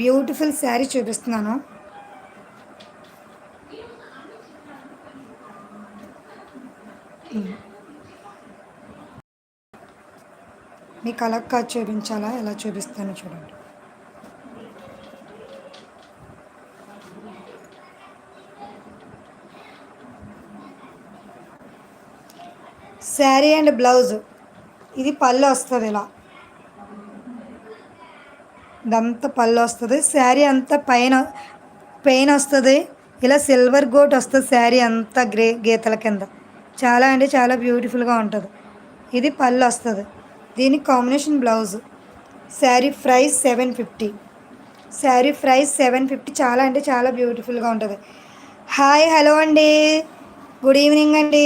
Beautiful sari చూపిస్తున్నాను. మీ colour కాదు చూపించాలా, ఎలా చూపిస్తాను చూడండి. శారీ అండ్ బ్లౌజ్, ఇది పళ్ళు వస్తుంది. ఇలా ఇదంతా పళ్ళు వస్తుంది. శారీ అంతా పెయిన్ వస్తుంది. ఇలా సిల్వర్ గోట్ వస్తుంది. శారీ అంతా గ్రే గీతల కింద చాలా అంటే చాలా బ్యూటిఫుల్గా ఉంటుంది. ఇది పళ్ళు వస్తుంది. దీనికి combination blouse. Sari price 750. Sari price 750. చాలా అంటే చాలా బ్యూటిఫుల్గా ఉంటుంది. హాయ్, హలో అండి, గుడ్ ఈవినింగ్ అండి.